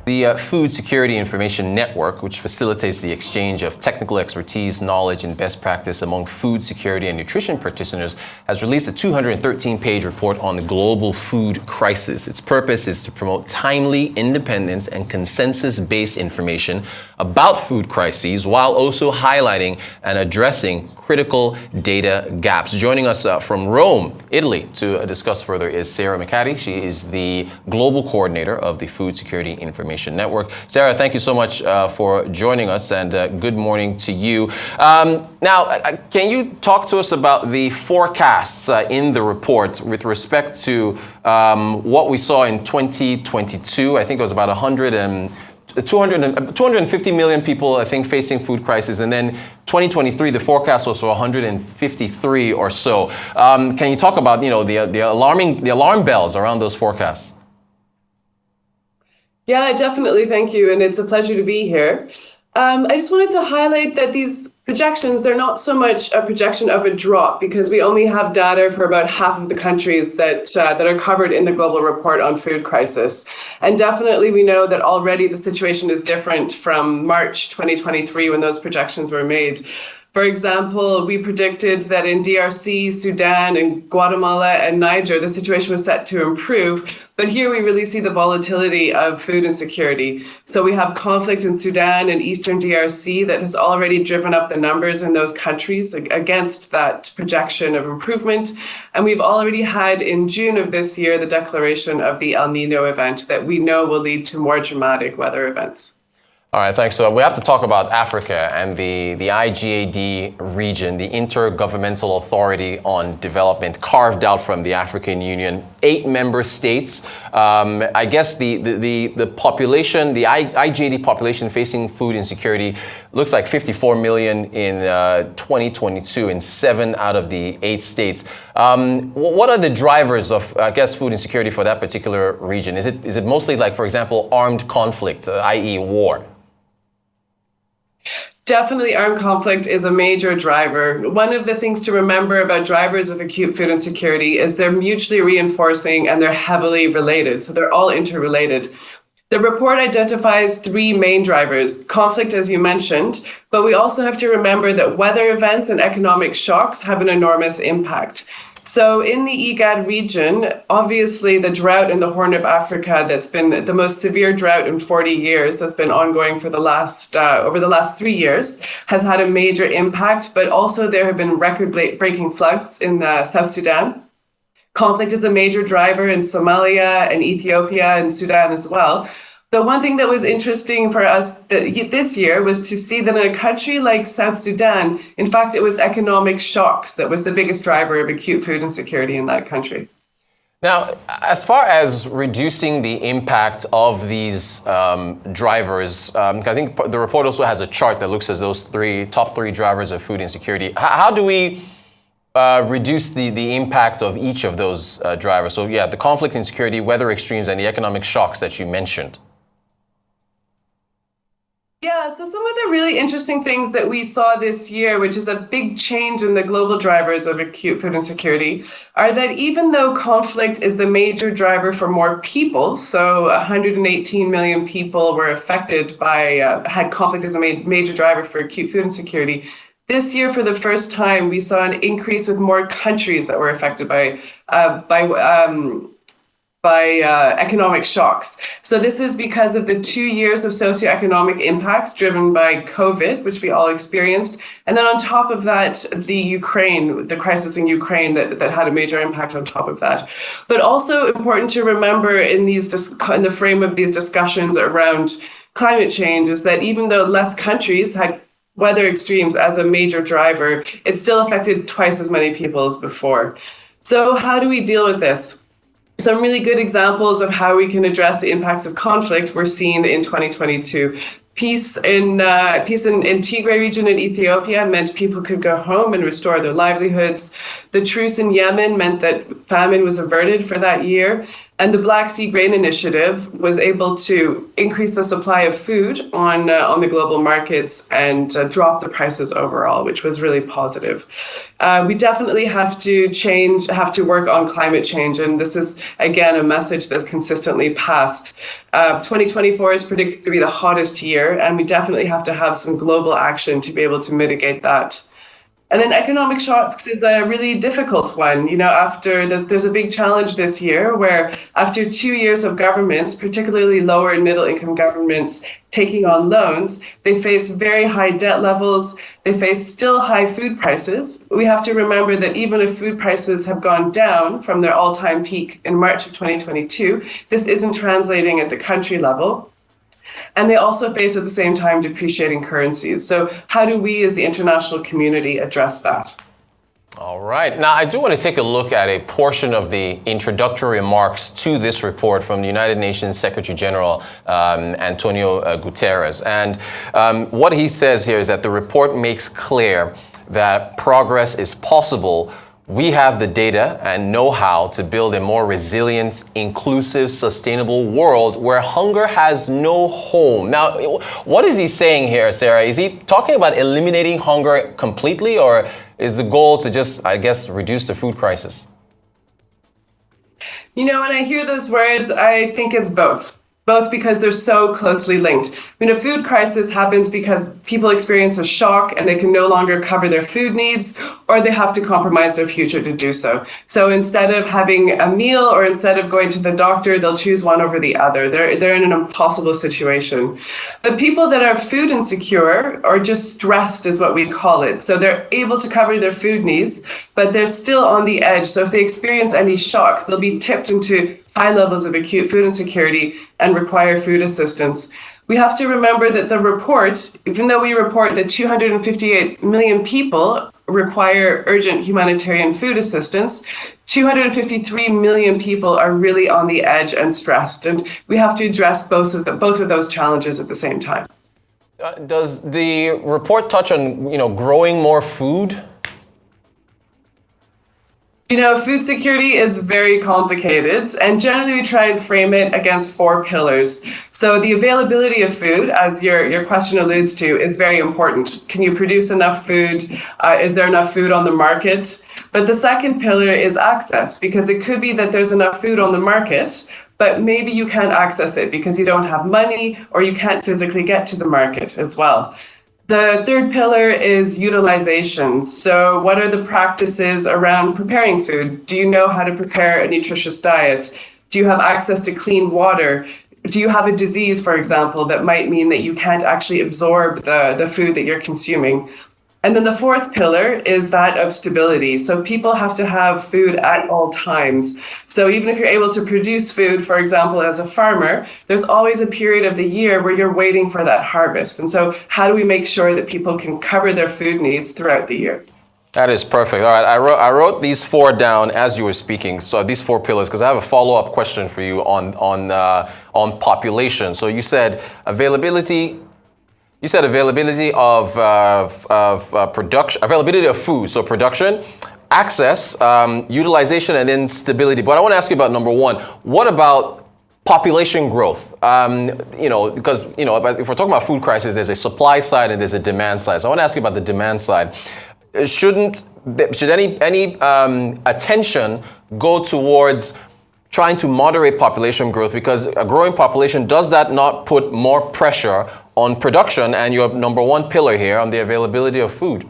The Food Security Information Network, which facilitates the exchange of technical expertise, knowledge, and best practice among food security and nutrition practitioners, has released a 213-page report on the global food crisis. Its purpose is to promote timely, independent, and consensus-based information about food crises, while also highlighting and addressing critical data gaps. Joining us from Rome, Italy, to discuss further is Sarah McCarty. She is the Global Coordinator of the Food Security Information Network. Sarah, thank you so much for joining us, and good morning to you. Now, can you talk to us about the forecasts in the report with respect to what we saw in 2022? I think it was about 250 million people, I think, facing food crisis, and then 2023, the forecast was for 153 or so. Can you talk about, the alarm bells around those forecasts? Yeah, definitely. Thank you. And it's a pleasure to be here. I just wanted to highlight that these projections, they're not so much a projection of a drop, because we only have data for about half of the countries that are covered in the global report on food crisis. And definitely we know that already the situation is different from March 2023 when those projections were made. For example, we predicted that in DRC, Sudan, and Guatemala and Niger, the situation was set to improve. But here we really see the volatility of food insecurity. So we have conflict in Sudan and Eastern DRC that has already driven up the numbers in those countries against that projection of improvement. And we've already had in June of this year the declaration of the El Nino event that we know will lead to more dramatic weather events. All right, thanks. So we have to talk about Africa and the IGAD region, the Intergovernmental Authority on Development, carved out from the African Union. 8 member states. I guess the population, the IGAD population facing food insecurity looks like 54 million in 2022 in 7 out of the 8 states. What are the drivers of, I guess, food insecurity for that particular region? Is it mostly, like, for example, armed conflict, i.e. war? Definitely armed conflict is a major driver. One of the things to remember about drivers of acute food insecurity is they're mutually reinforcing and they're heavily related. So they're all interrelated. The report identifies 3 main drivers: conflict, as you mentioned, but we also have to remember that weather events and economic shocks have an enormous impact. So in the IGAD region, obviously the drought in the Horn of Africa, that's been the most severe drought in 40 years, that's been ongoing for the last over the last 3 years, has had a major impact. But also there have been record-breaking floods in South Sudan. Conflict is a major driver in Somalia and Ethiopia and Sudan as well. The one thing that was interesting for us this year was to see that in a country like South Sudan, in fact, it was economic shocks that was the biggest driver of acute food insecurity in that country. Now, as far as reducing the impact of these drivers, I think the report also has a chart that looks at those top three drivers of food insecurity. How do we reduce the impact of each of those drivers? So yeah, the conflict, insecurity, weather extremes, and the economic shocks that you mentioned. Yeah, so some of the really interesting things that we saw this year, which is a big change in the global drivers of acute food insecurity, are that even though conflict is the major driver for more people, so 118 million people were affected by, had conflict as a major driver for acute food insecurity, this year, for the first time, we saw an increase with more countries that were affected by economic shocks. So this is because of the 2 years of socioeconomic impacts driven by COVID, which we all experienced. And then on top of that, the crisis in Ukraine that had a major impact on top of that. But also important to remember in the frame of these discussions around climate change is that even though less countries had weather extremes as a major driver, it still affected twice as many people as before. So how do we deal with this? Some really good examples of how we can address the impacts of conflict were seen in 2022. Peace in Tigray region in Ethiopia meant people could go home and restore their livelihoods. The truce in Yemen meant that famine was averted for that year. And the Black Sea Grain Initiative was able to increase the supply of food on the global markets and drop the prices overall, which was really positive. We definitely have to work on climate change. And this is, again, a message that's consistently passed. 2024 is predicted to be the hottest year, and we definitely have to have some global action to be able to mitigate that. And then economic shocks is a really difficult one. After there's a big challenge this year where after 2 years of governments, particularly lower and middle income governments, taking on loans, they face very high debt levels. They face still high food prices. We have to remember that even if food prices have gone down from their all-time peak in March of 2022, this isn't translating at the country level. And they also face at the same time depreciating currencies. So how do we as the international community address that? All right. Now, I do want to take a look at a portion of the introductory remarks to this report from the United Nations Secretary General, Antonio Guterres. And what he says here is that the report makes clear that progress is possible. We have the data and know-how to build a more resilient, inclusive, sustainable world where hunger has no home. Now, what is he saying here, Sarah? Is he talking about eliminating hunger completely, or is the goal to just, I guess, reduce the food crisis? When I hear those words, I think it's both. Both because they're so closely linked. A food crisis happens because people experience a shock and they can no longer cover their food needs, or they have to compromise their future to do so. So instead of having a meal or instead of going to the doctor, they'll choose one over the other. They're in an impossible situation. But people that are food insecure or just stressed is what we call it. So they're able to cover their food needs, but they're still on the edge. So if they experience any shocks, they'll be tipped into high levels of acute food insecurity and require food assistance. We have to remember that the report, even though we report that 258 million people require urgent humanitarian food assistance, 253 million people are really on the edge and stressed. And we have to address both of those challenges at the same time. Does the report touch on, growing more food? Food security is very complicated, and generally we try and frame it against 4 pillars. So the availability of food, as your question alludes to, is very important. Can you produce enough food? Is there enough food on the market? But the second pillar is access, because it could be that there's enough food on the market, but maybe you can't access it because you don't have money or you can't physically get to the market as well. The third pillar is utilization. So what are the practices around preparing food? Do you know how to prepare a nutritious diet? Do you have access to clean water? Do you have a disease, for example, that might mean that you can't actually absorb the food that you're consuming? And then the fourth pillar is that of stability. So people have to have food at all times. So even if you're able to produce food, for example, as a farmer, there's always a period of the year where you're waiting for that harvest. And so how do we make sure that people can cover their food needs throughout the year? That is perfect. All right, I wrote these 4 down as you were speaking. So these 4 pillars, because I have a follow-up question for you on population. So you said availability. You said availability of production, availability of food, so production, access, utilization, and then stability. But I want to ask you about number 1. What about population growth? Because if we're talking about food crisis, there's a supply side and there's a demand side. So I want to ask you about the demand side. Should any attention go towards trying to moderate population growth, because a growing population, does that not put more pressure on production and your number 1 pillar here on the availability of food?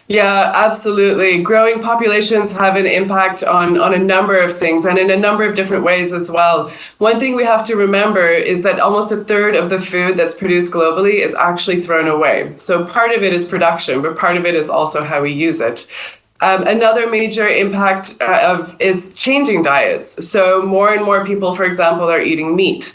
Yeah, absolutely. Growing populations have an impact on a number of things and in a number of different ways as well. One thing we have to remember is that almost a third of the food that's produced globally is actually thrown away. So part of it is production, but part of it is also how we use it. Another major impact is changing diets. So more and more people, for example, are eating meat.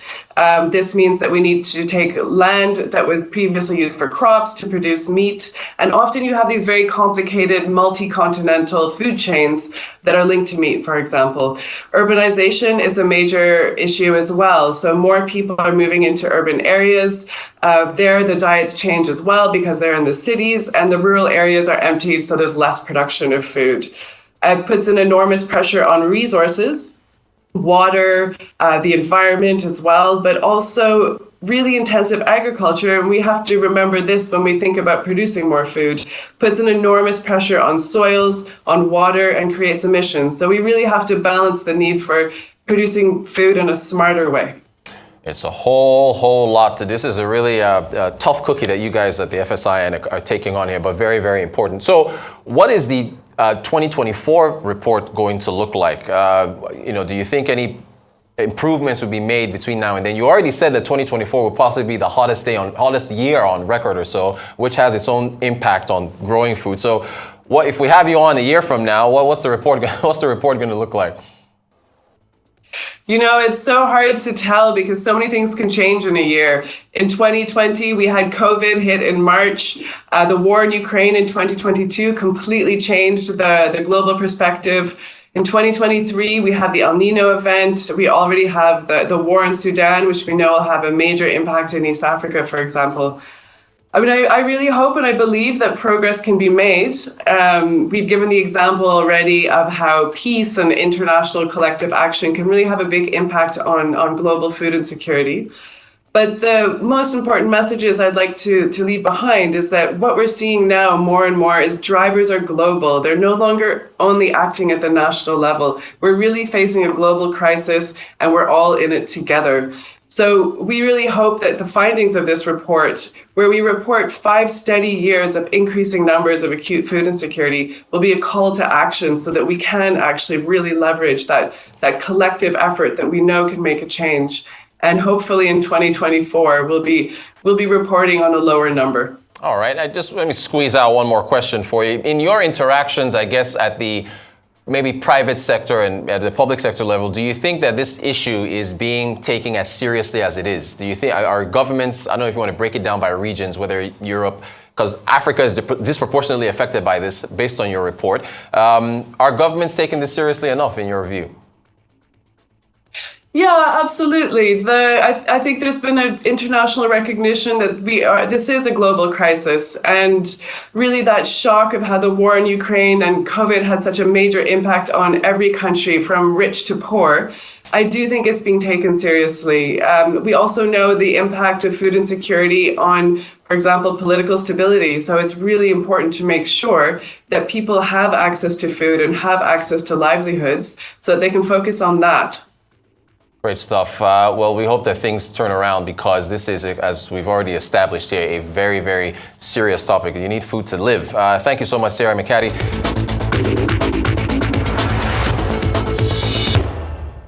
This means that we need to take land that was previously used for crops to produce meat. And often you have these very complicated multi-continental food chains that are linked to meat, for example. Urbanization is a major issue as well. So more people are moving into urban areas. There, the diets change as well because they're in the cities, and the rural areas are emptied, so there's less production of food. It puts an enormous pressure on resources. water, the environment as well, but also really intensive agriculture. And we have to remember this when we think about producing more food, puts an enormous pressure on soils, on water, and creates emissions. So we really have to balance the need for producing food in a smarter way. It's a whole lot to this. Is a really tough cookie that you guys at the FSI are taking on here, but very, very important. So what is the 2024 report going to look like? Do you think any improvements will be made between now and then? You already said that 2024 will possibly be the hottest year on record or so, which has its own impact on growing food. So what if we have you on a year from now, what's the report going to look like? It's so hard to tell because so many things can change in a year. In 2020, we had COVID hit in March. The war in Ukraine in 2022 completely changed the global perspective. In 2023, we had the El Nino event. We already have the war in Sudan, which we know will have a major impact in East Africa, for example. I really hope and I believe that progress can be made. We've given the example already of how peace and international collective action can really have a big impact on global food insecurity. But the most important messages I'd like to leave behind is that what we're seeing now more and more is drivers are global. They're no longer only acting at the national level. We're really facing a global crisis and we're all in it together. So we really hope that the findings of this report, where we report 5 steady years of increasing numbers of acute food insecurity, will be a call to action so that we can actually really leverage that collective effort that we know can make a change. And hopefully in 2024, we'll be reporting on a lower number. All right. Let me squeeze out one more question for you. In your interactions, I guess, at the maybe private sector and at the public sector level, do you think that this issue is being taken as seriously as it is? Do you think our governments, I don't know if you want to break it down by regions, whether Europe, because Africa is disproportionately affected by this based on your report. Are governments taking this seriously enough in your view? Yeah, absolutely. I think there's been an international recognition that this is a global crisis, and really that shock of how the war in Ukraine and COVID had such a major impact on every country from rich to poor. I do think it's being taken seriously. We also know the impact of food insecurity on, for example, political stability. So it's really important to make sure that people have access to food and have access to livelihoods so that they can focus on that. Great stuff. Well, we hope that things turn around because this is, as we've already established here, a very, very serious topic. You need food to live. Thank you so much, Sarah McCaddy.